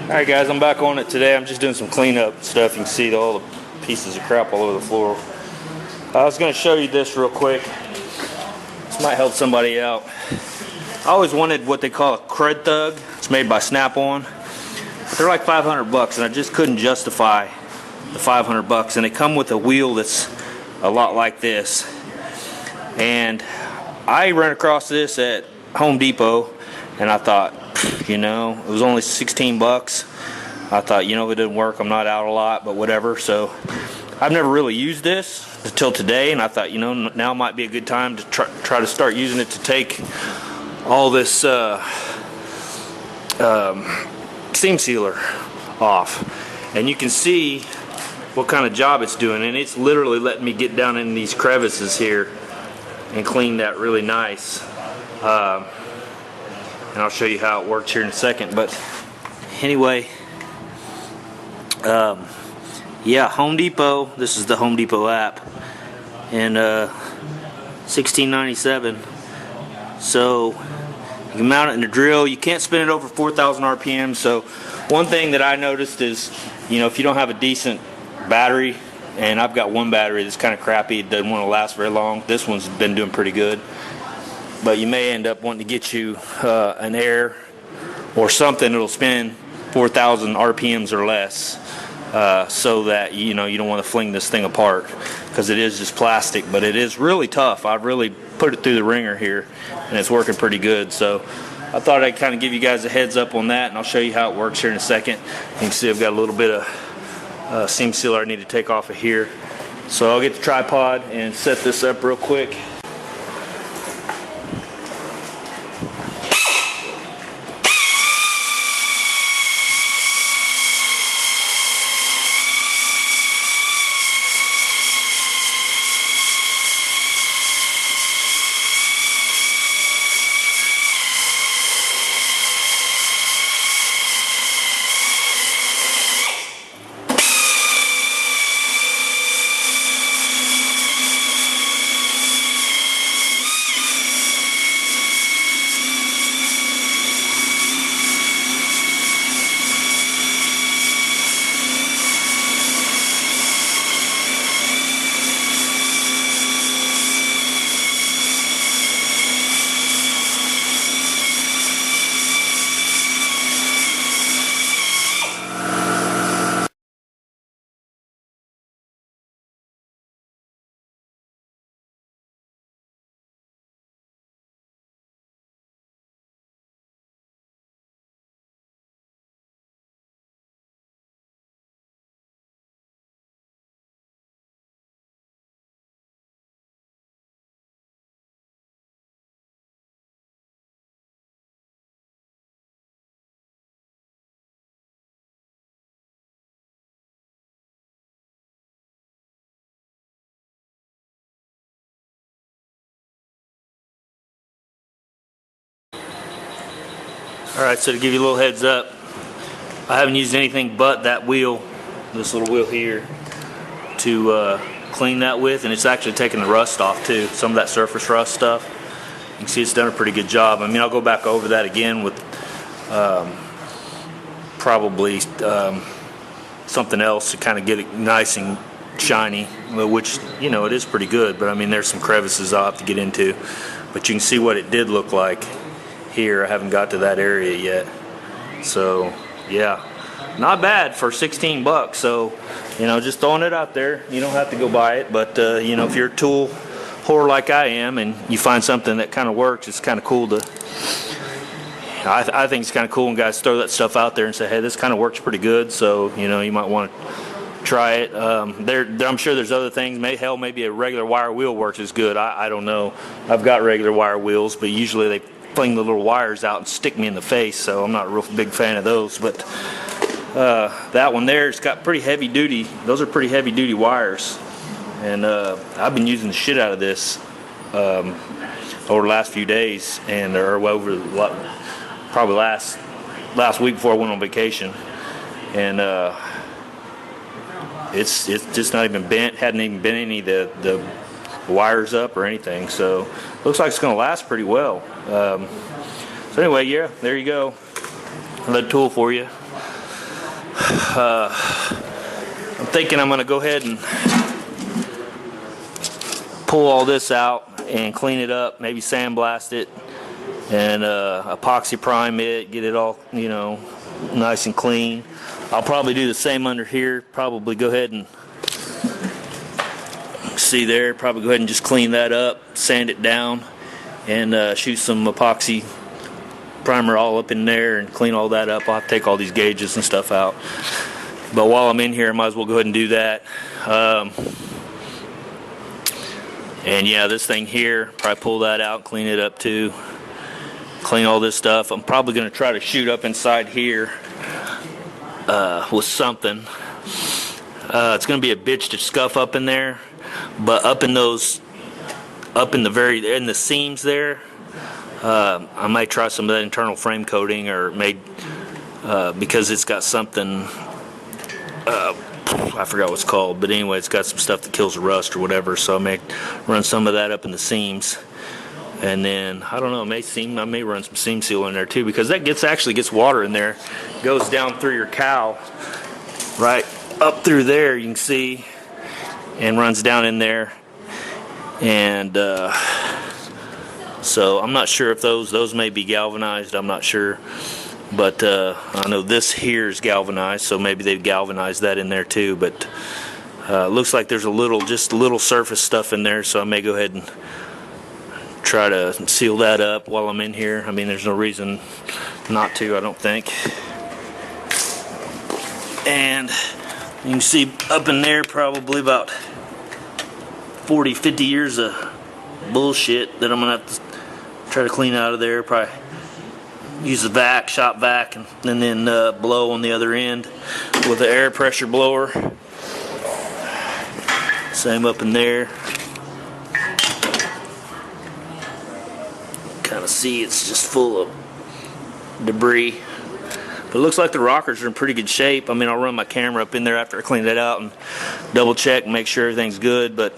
Alright guys, I'm back on it today. I'm just doing some cleanup stuff. You can see all the pieces of crap all over the floor. I was going to show you this real quick. This might help somebody out. I always wanted what they call a Crud Thug. It's made by Snap-on. They're like 500 bucks and I just couldn't justify the 500 bucks. And they come with a wheel that's a lot like this. And I ran across this at Home Depot and I thought, you know, it was only 16 bucks. I thought, you know, if it didn't work, I'm not out a lot, but whatever. So I've never really used this until today, and I thought, you know, now might be a good time to try to start using it to take all this seam sealer off. And you can see what kind of job it's doing, and it's literally letting me get down in these crevices here and clean that really nice. And I'll show you how it works here in a second. But anyway, yeah, Home Depot. This is the Home Depot app, and $16.97. So you can mount it in the drill. You can't spin it over 4,000 RPM. So one thing that I noticed is, you know, if you don't have a decent battery, and I've got one battery that's kind of crappy, it doesn't want to last very long. This one's been doing pretty good. But you may end up wanting to get you an Air or something that'll spin 4,000 RPMs or less, so that you know you don't want to fling this thing apart, because it is just plastic, but it is really tough. I've really put it through the ringer here, and it's working pretty good. So I thought I'd kind of give you guys a heads up on that, and I'll show you how it works here in a second. You can see I've got a little bit of seam sealer I need to take off of here. So I'll get the tripod and set this up real quick. Alright, so to give you a little heads up, I haven't used anything but that wheel, this little wheel here, to clean that with, and it's actually taking the rust off too, some of that surface rust stuff. You can see it's done a pretty good job. I mean, I'll go back over that again with probably something else to kind of get it nice and shiny, which, you know, it is pretty good, but I mean, there's some crevices I'll have to get into. But you can see what it did look like here. I haven't got to that area yet. So yeah, not bad for 16 bucks. So, you know, just throwing it out there. You don't have to go buy it, but you know, if you're a tool whore like I am and you find something that kind of works, it's kind of cool to, I think it's kind of cool when guys throw that stuff out there and say, hey, this kind of works pretty good. So, you know, you might want to try it. I'm sure there's other things. Maybe a regular wire wheel works as good. I don't know. I've got regular wire wheels, but usually they fling the little wires out and stick me in the face, so I'm not a real big fan of those. But that one there, it's got pretty heavy duty. Those are pretty heavy duty wires, and I've been using the shit out of this over the last few days, and or over probably last week before I went on vacation, and it's just not even bent. Hadn't even been any of the wires up or anything. So looks like it's going to last pretty well. So anyway, yeah, there you go. Another tool for you. I'm thinking I'm going to go ahead and pull all this out and clean it up, maybe sandblast it and epoxy prime it, get it all, you know, nice and clean. I'll probably do the same under here, probably go ahead and see there, probably go ahead and just clean that up, sand it down, and shoot some epoxy primer all up in there and clean all that up. I'll have to take all these gauges and stuff out. But while I'm in here, I might as well go ahead and do that. And yeah, this thing here, probably pull that out, clean it up too. Clean all this stuff. I'm probably going to try to shoot up inside here with something. It's going to be a bitch to scuff up in there, but up in those, in the seams there, I might try some of that internal frame coating, or because it's got something, I forgot what it's called, but anyway, it's got some stuff that kills the rust or whatever, so I may run some of that up in the seams. And then, I don't know, I may run some seam seal in there too, because that actually gets water in there. Goes down through your cowl, right up through there, you can see, and runs down in there. And so I'm not sure if those may be galvanized, I'm not sure. But I know this here is galvanized, so maybe they've galvanized that in there too. But looks like there's just a little surface stuff in there, so I may go ahead and try to seal that up while I'm in here. I mean, there's no reason not to, I don't think. And you can see up in there probably about 40, 50 years of bullshit that I'm gonna have to try to clean out of there. Probably use the shop vac, and then blow on the other end with the air pressure blower. Same up in there. Kind of see it's just full of debris. But it looks like the rockers are in pretty good shape. I mean, I'll run my camera up in there after I clean that out and double check and make sure everything's good. But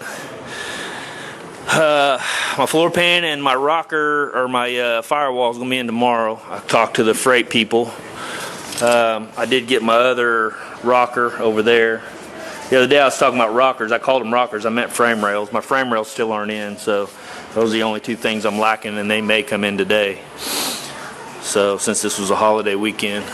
my floor pan and my rocker, or my firewall, is going to be in tomorrow. I talked to the freight people. I did get my other rocker over there. The other day I was talking about rockers. I called them rockers. I meant frame rails. My frame rails still aren't in, so those are the only two things I'm lacking, and they may come in today. So since this was a holiday weekend.